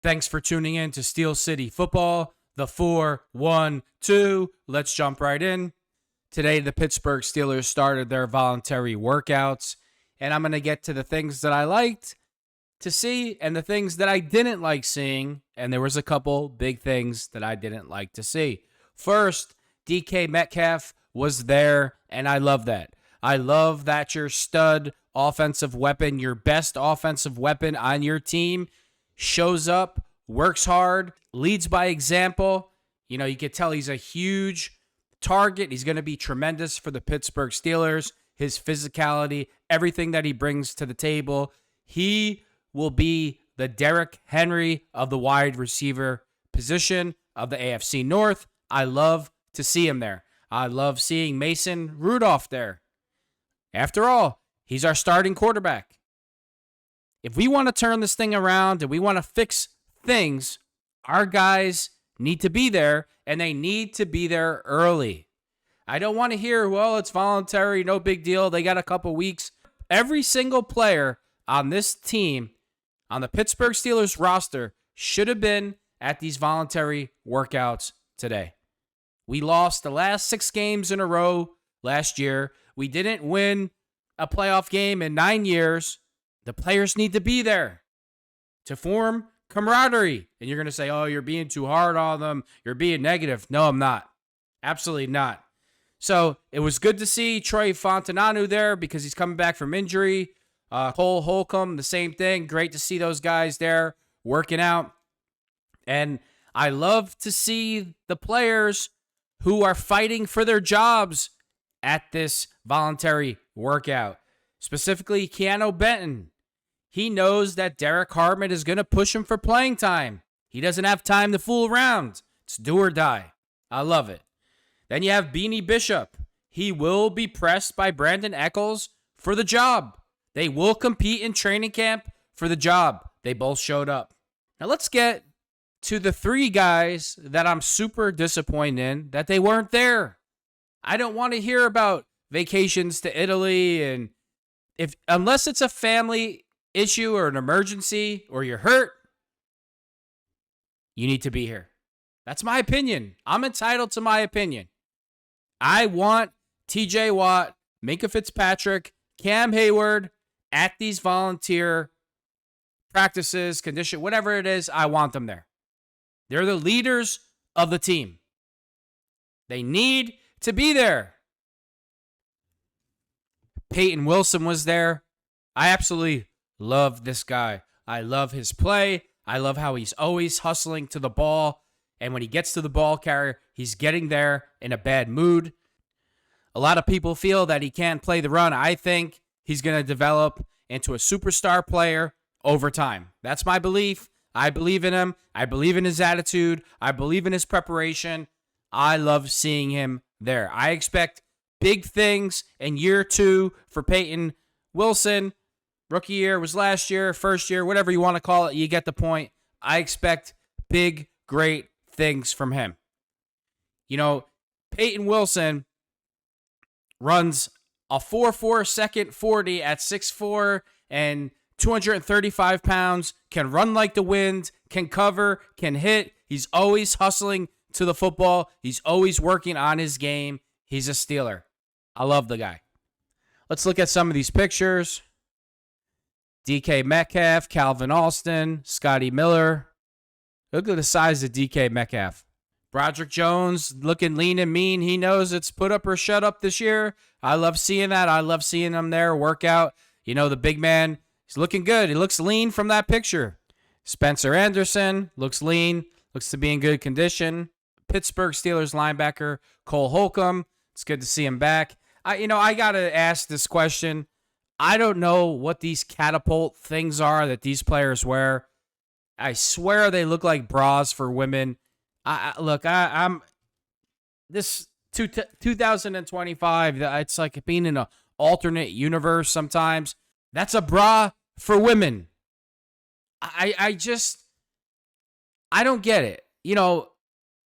Thanks for tuning in to Steel City Football, the 4-1-2. Let's jump right in. Today, the Pittsburgh Steelers started their voluntary workouts, and I'm going to get to the things that I liked to see and the things that I didn't like seeing, and there was a couple big things that I didn't like to see. First, DK Metcalf was there, and I love that. I love that your stud offensive weapon, your best offensive weapon on your team, shows up, works hard, leads by example. You know, you can tell he's a huge target. He's going to be tremendous for the Pittsburgh Steelers. His physicality, everything that he brings to the table. He will be the Derrick Henry of the wide receiver position of the AFC North. I love to see him there. I love seeing Mason Rudolph there. After all, he's our starting quarterback. If we want to turn this thing around and we want to fix things, our guys need to be there, and they need to be there early. I don't want to hear, well, it's voluntary, no big deal, they got a couple weeks. Every single player on this team, on the Pittsburgh Steelers roster, should have been at these voluntary workouts today. We lost the last 6 games in a row last year. We didn't win a playoff game in 9 years. The players need to be there to form camaraderie. And you're going to say, oh, you're being too hard on them. You're being negative. No, I'm not. Absolutely not. So it was good to see Troy Fontananu there because he's coming back from injury. Cole Holcomb, the same thing. Great to see those guys there working out. And I love to see the players who are fighting for their jobs at this voluntary workout. Specifically, Keanu Benton. He knows that Derek Hartman is going to push him for playing time. He doesn't have time to fool around. It's do or die. I love it. Then you have Beanie Bishop. He will be pressed by Brandon Echols for the job. They will compete in training camp for the job. They both showed up. Now let's get to the 3 guys that I'm super disappointed in that they weren't there. I don't want to hear about vacations to Italy, and unless it's a family issue or an emergency or you're hurt, you need to be here. That's my opinion. I'm entitled to my opinion. I want TJ Watt, Minkah Fitzpatrick, Cam Hayward at these volunteer practices, condition, whatever it is, I want them there. They're the leaders of the team. They need to be there. Payton Wilson was there. I absolutely love this guy. I love his play. I love how he's always hustling to the ball. And when he gets to the ball carrier, he's getting there in a bad mood. A lot of people feel that he can't play the run. I think he's going to develop into a superstar player over time. That's my belief. I believe in him. I believe in his attitude. I believe in his preparation. I love seeing him there. I expect big things in year 2 for Payton Wilson. Rookie year was last year, first year, whatever you want to call it. You get the point. I expect big, great things from him. You know, Payton Wilson runs a 4.4 second 40 at 6'4" and 235 pounds, can run like the wind, can cover, can hit. He's always hustling to the football. He's always working on his game. He's a Steeler. I love the guy. Let's look at some of these pictures. DK Metcalf, Calvin Austin, Scotty Miller. Look at the size of DK Metcalf. Broderick Jones looking lean and mean. He knows it's put up or shut up this year. I love seeing that. I love seeing him there work out. You know, the big man, he's looking good. He looks lean from that picture. Spencer Anderson looks lean, looks to be in good condition. Pittsburgh Steelers linebacker Cole Holcomb. It's good to see him back. I got to ask this question. I don't know what these catapult things are that these players wear. I swear they look like bras for women. I'm this 2025. It's like being in an alternate universe sometimes. That's a bra for women. I don't get it. You know,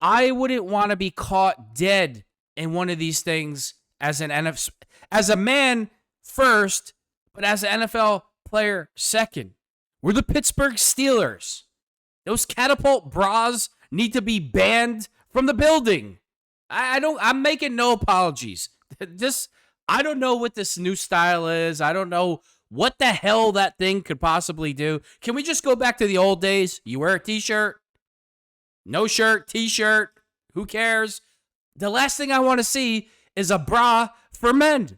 I wouldn't want to be caught dead in one of these things as a man first, but as an NFL player second. We're the Pittsburgh Steelers. Those Catapult bras need to be banned from the building. I'm making no apologies. I don't know what this new style is. I don't know what the hell that thing could possibly do. Can we just go back to the old days? You wear a t-shirt, no shirt, t-shirt, who cares? The last thing I want to see is a bra for men.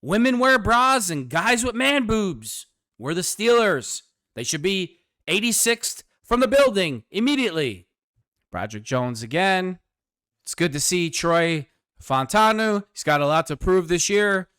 Women wear bras and guys with man boobs. We're the Steelers. They should be 86th from the building immediately. Broderick Jones again. It's good to see Troy Fontanu. He's got a lot to prove this year.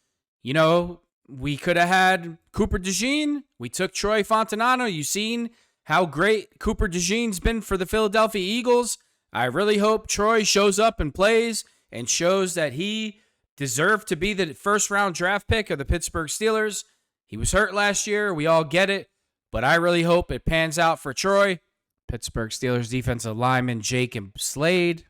You know, we could have had Cooper DeJean. We took Troy Fontanano. You've seen how great Cooper DeJean's been for the Philadelphia Eagles. I really hope Troy shows up and plays and shows that he deserved to be the first-round draft pick of the Pittsburgh Steelers. He was hurt last year. We all get it. But I really hope it pans out for Troy. Pittsburgh Steelers defensive lineman Jacob Slade.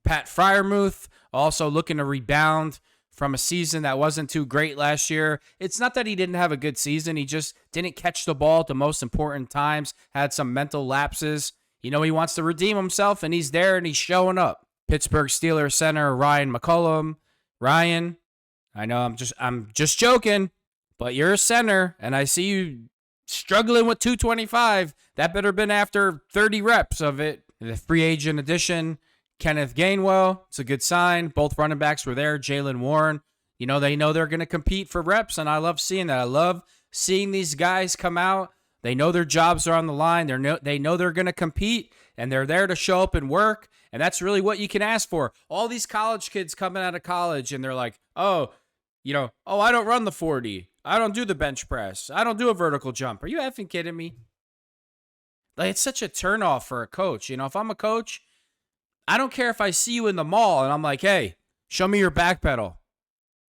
Pat Freiermuth also looking to rebound from a season that wasn't too great last year. It's not that he didn't have a good season. He just didn't catch the ball at the most important times, had some mental lapses. You know, he wants to redeem himself, and he's there, and he's showing up. Pittsburgh Steelers center Ryan McCollum. Ryan, I know I'm just joking, but you're a center, and I see you struggling with 225. That better been after 30 reps of it. The free agent addition, Kenneth Gainwell. It's a good sign. Both running backs were there. Jaylen Warren. You know, they know they're going to compete for reps, and I love seeing that. I love seeing these guys come out. They know their jobs are on the line. They know they're going to compete, and they're there to show up and work, and that's really what you can ask for. All these college kids coming out of college, and they're like, I don't run the 40. I don't do the bench press. I don't do a vertical jump. Are you effing kidding me? Like, it's such a turnoff for a coach. You know, if I'm a coach, I don't care if I see you in the mall and I'm like, hey, show me your back pedal.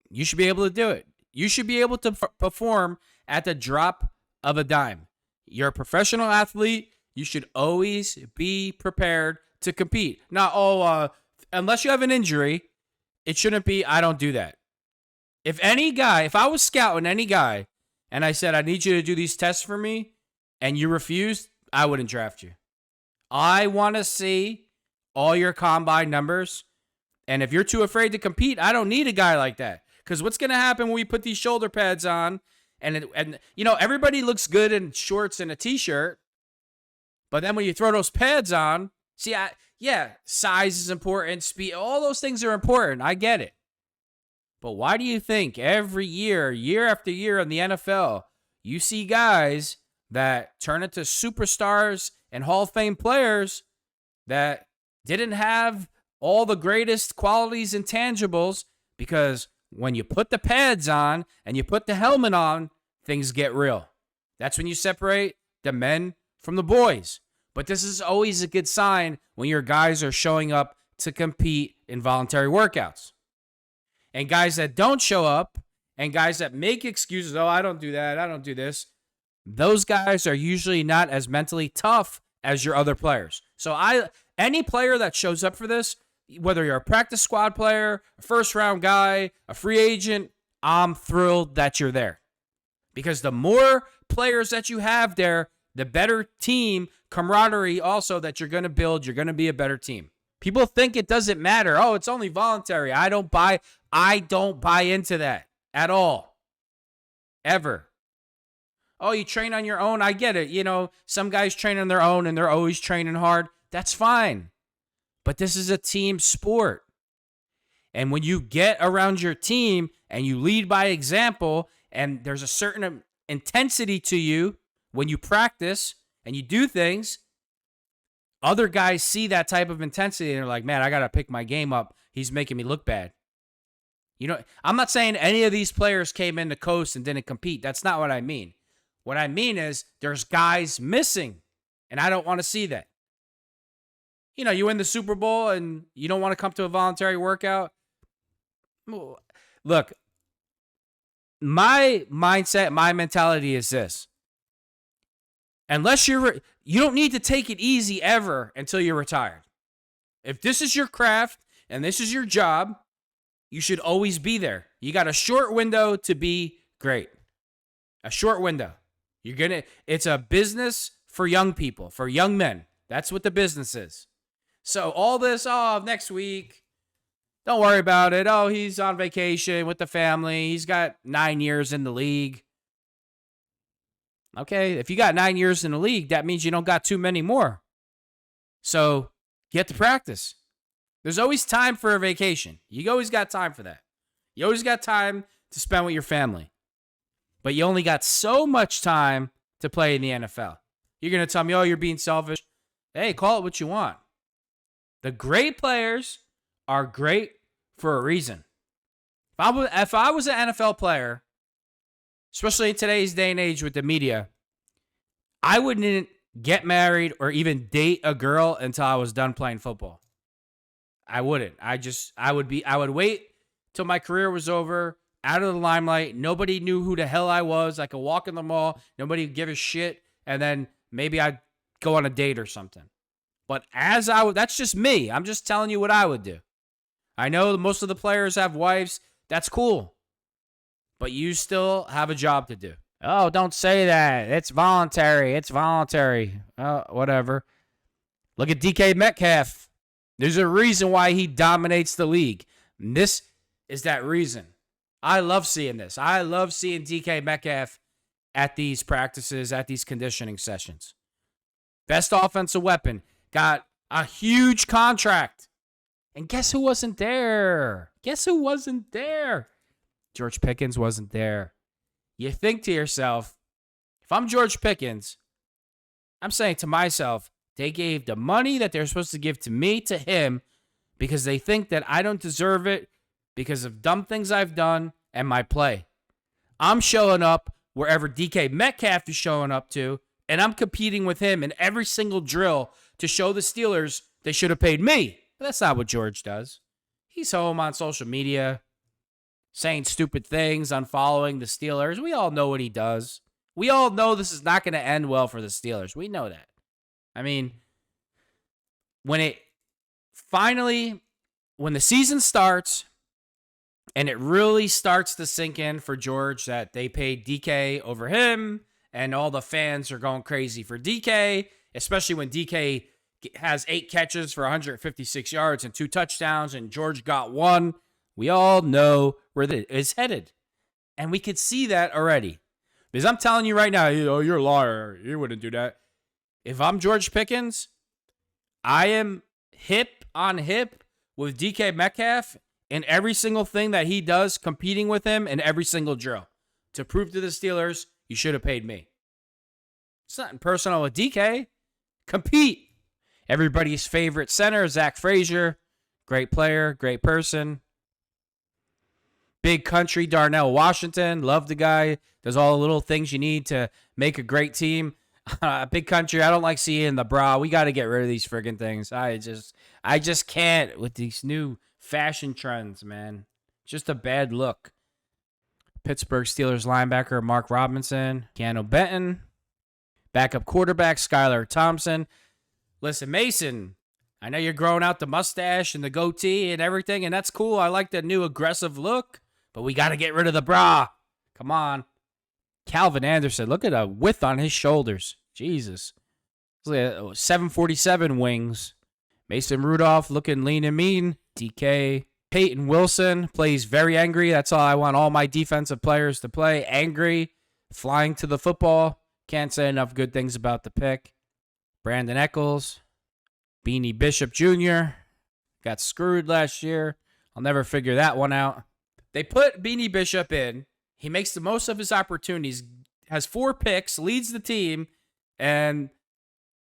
You should be able to do it. You should be able to perform at the drop of a dime. You're a professional athlete. You should always be prepared to compete. Not, unless you have an injury, it shouldn't be, I don't do that. If I was scouting any guy and I said, I need you to do these tests for me, and you refused, I wouldn't draft you. I want to see all your combine numbers. And if you're too afraid to compete, I don't need a guy like that. Because what's going to happen when we put these shoulder pads on and everybody looks good in shorts and a t-shirt. But then when you throw those pads on, size is important, speed, all those things are important. I get it. But why do you think every year after year in the NFL, you see guys that turn into superstars and Hall of Fame players that didn't have all the greatest qualities and tangibles? Because when you put the pads on and you put the helmet on, things get real. That's when you separate the men from the boys. But this is always a good sign when your guys are showing up to compete in voluntary workouts. And guys that don't show up and guys that make excuses, I don't do that, I don't do this, those guys are usually not as mentally tough as your other players. So any player that shows up for this, whether you're a practice squad player, a first-round guy, a free agent, I'm thrilled that you're there. Because the more players that you have there, the better team camaraderie also that you're going to build. You're going to be a better team. People think it doesn't matter. Oh, it's only voluntary. I don't buy into that at all. Ever. Oh, you train on your own? I get it. You know, some guys train on their own and they're always training hard. That's fine. But this is a team sport. And when you get around your team and you lead by example and there's a certain intensity to you when you practice and you do things, other guys see that type of intensity and they're like, man, I got to pick my game up. He's making me look bad. You know, I'm not saying any of these players came in the coast and didn't compete. That's not what I mean. What I mean is there's guys missing, and I don't want to see that. You know, you win the Super Bowl and you don't want to come to a voluntary workout. Look, my mindset, my mentality is this. Unless you don't need to take it easy ever until you're retired. If this is your craft and this is your job, you should always be there. You got a short window to be great. A short window. It's a business for young people, for young men. That's what the business is. So all this, next week, don't worry about it. Oh, he's on vacation with the family. He's got 9 years in the league. Okay, if you got 9 years in the league, that means you don't got too many more. So get to practice. There's always time for a vacation. You always got time for that. You always got time to spend with your family. But you only got so much time to play in the NFL. You're going to tell me, oh, you're being selfish. Hey, call it what you want. The great players are great for a reason. If I was an NFL player, especially in today's day and age with the media, I wouldn't get married or even date a girl until I was done playing football. I wouldn't. I would wait till my career was over, out of the limelight. Nobody knew who the hell I was. I could walk in the mall. Nobody would give a shit. And then maybe I'd go on a date or something. But that's just me. I'm just telling you what I would do. I know most of the players have wives. That's cool. But you still have a job to do. Oh, don't say that. It's voluntary. It's voluntary. Oh, whatever. Look at DK Metcalf. There's a reason why he dominates the league. And this is that reason. I love seeing this. I love seeing DK Metcalf at these practices, at these conditioning sessions. Best offensive weapon. Got a huge contract. And guess who wasn't there? Guess who wasn't there? George Pickens wasn't there. You think to yourself, if I'm George Pickens, I'm saying to myself, they gave the money that they're supposed to give to me to him because they think that I don't deserve it because of dumb things I've done and my play. I'm showing up wherever DK Metcalf is showing up to, and I'm competing with him in every single drill to show the Steelers they should have paid me. But that's not what George does. He's home on social media, saying stupid things, unfollowing the Steelers. We all know what he does. We all know this is not going to end well for the Steelers. We know that. I mean, when the season starts and it really starts to sink in for George that they paid DK over him and all the fans are going crazy for DK, especially when DK has 8 catches for 156 yards and 2 touchdowns and George got 1. We all know where that is headed. And we could see that already. Because I'm telling you right now, you're a liar. You wouldn't do that. If I'm George Pickens, I am hip on hip with DK Metcalf in every single thing that he does, competing with him in every single drill. To prove to the Steelers, you should have paid me. It's nothing personal with DK. Compete. Everybody's favorite center, Zach Frazier. Great player, great person. Big country, Darnell Washington. Love the guy. Does all the little things you need to make a great team. Big country, I don't like seeing the bra. We got to get rid of these friggin' things. I just can't with these new fashion trends, man. Just a bad look. Pittsburgh Steelers linebacker Mark Robinson. Keanu Benton. Backup quarterback Skylar Thompson. Listen, Mason, I know you're growing out the mustache and the goatee and everything, and that's cool. I like the new aggressive look, but we got to get rid of the bra. Come on. Calvin Anderson, look at the width on his shoulders. Jesus. It's like 747 wings. Mason Rudolph looking lean and mean. DK. Payton Wilson plays very angry. That's all I want all my defensive players to play. Angry. Flying to the football. Can't say enough good things about the pick. Brandon Eccles. Beanie Bishop Jr. Got screwed last year. I'll never figure that one out. They put Beanie Bishop in. He makes the most of his opportunities. Has 4 picks. Leads the team. And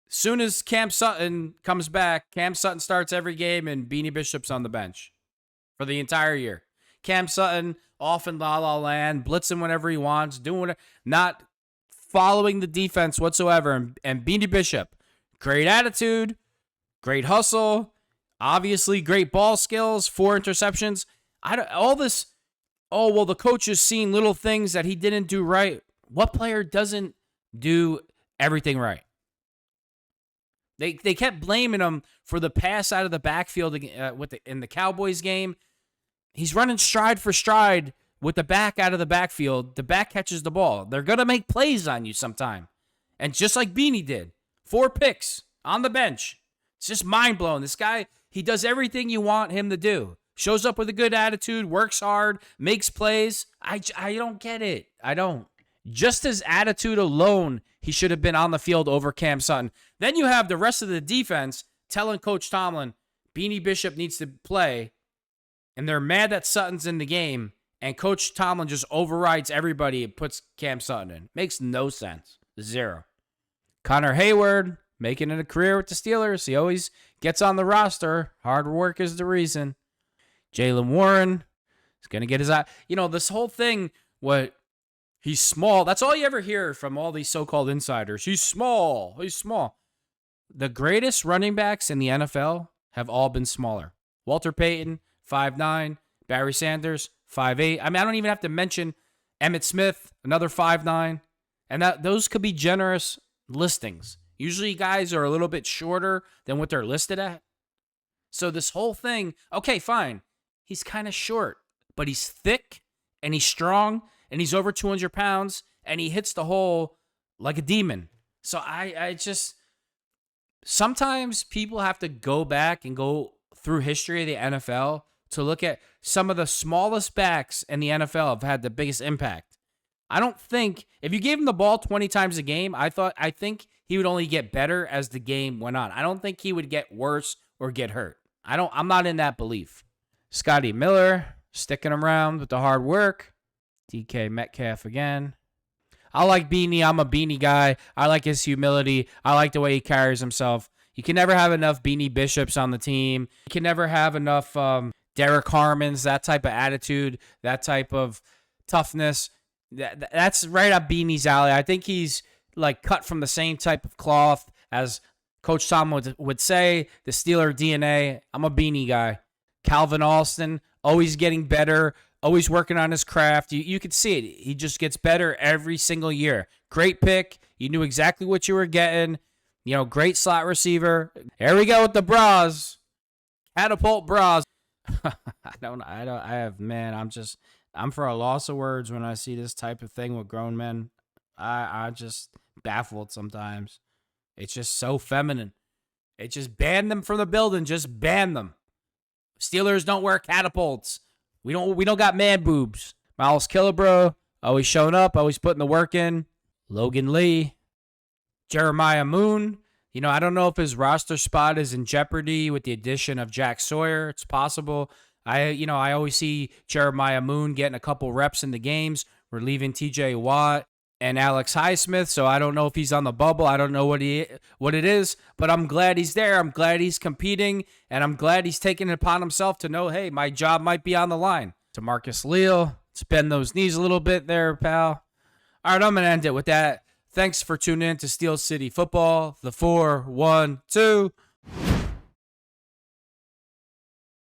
soon as Cam Sutton comes back, Cam Sutton starts every game and Beanie Bishop's on the bench for the entire year. Cam Sutton off in La La Land, blitzing whenever he wants, doing whatever, not following the defense whatsoever. And Beanie Bishop, great attitude, great hustle, obviously great ball skills, 4 interceptions. The coach has seen little things that he didn't do right. What player doesn't do everything right? They kept blaming him for the pass out of the backfield in the Cowboys game. He's running stride for stride with the back out of the backfield. The back catches the ball. They're going to make plays on you sometime. And just like Beanie did. 4 picks on the bench. It's just mind-blowing. This guy, he does everything you want him to do. Shows up with a good attitude, works hard, makes plays. I don't get it. I don't. Just his attitude alone, he should have been on the field over Cam Sutton. Then you have the rest of the defense telling Coach Tomlin, Beanie Bishop needs to play, and they're mad that Sutton's in the game, and Coach Tomlin just overrides everybody and puts Cam Sutton in. Makes no sense. 0. Connor Hayward, making it a career with the Steelers. He always gets on the roster. Hard work is the reason. Jaylen Warren is going to get his eye. This whole thing, he's small. That's all you ever hear from all these so-called insiders. He's small. He's small. The greatest running backs in the NFL have all been smaller. Walter Payton, 5'9". Barry Sanders, 5'8". I don't even have to mention Emmitt Smith, another 5'9". And those could be generous listings. Usually guys are a little bit shorter than what they're listed at. So this whole thing, okay, fine. He's kind of short, but he's thick and he's strong and he's over 200 pounds and he hits the hole like a demon. So I just, sometimes people have to go back and go through history of the NFL to look at some of the smallest backs in the NFL have had the biggest impact. I don't think, if you gave him the ball 20 times a game, I think he would only get better as the game went on. I don't think he would get worse or get hurt. I'm not in that belief. Scotty Miller, sticking around with the hard work. DK Metcalf again. I like Beanie. I'm a Beanie guy. I like his humility. I like the way he carries himself. You can never have enough Beanie Bishops on the team. You can never have enough Derek Harmons, that type of attitude, that type of toughness. That's right up Beanie's alley. I think he's like cut from the same type of cloth as Coach Tom would say, the Steeler DNA. I'm a Beanie guy. Calvin Alston, always getting better, always working on his craft. You could see it. He just gets better every single year. Great pick. You knew exactly what you were getting. Great slot receiver. Here we go with the bras. Catapult bras. I'm for a loss of words when I see this type of thing with grown men. I just baffled sometimes. It's just so feminine. It just ban them from the building. Just ban them. Steelers don't wear catapults. We don't got man boobs. Miles Killebrew, always showing up, always putting the work in. Logan Lee. Jeremiah Moon. I don't know if his roster spot is in jeopardy with the addition of Jack Sawyer. It's possible. I always see Jeremiah Moon getting a couple reps in the games, relieving TJ Watt and Alex Highsmith, so I don't know if he's on the bubble. I don't know what it is, but I'm glad he's there. I'm glad he's competing, and I'm glad he's taking it upon himself to know, hey, my job might be on the line. To Marcus Leal, let's bend those knees a little bit there, pal. All right, I'm going to end it with that. Thanks for tuning in to Steel City Football, the 4-1-2.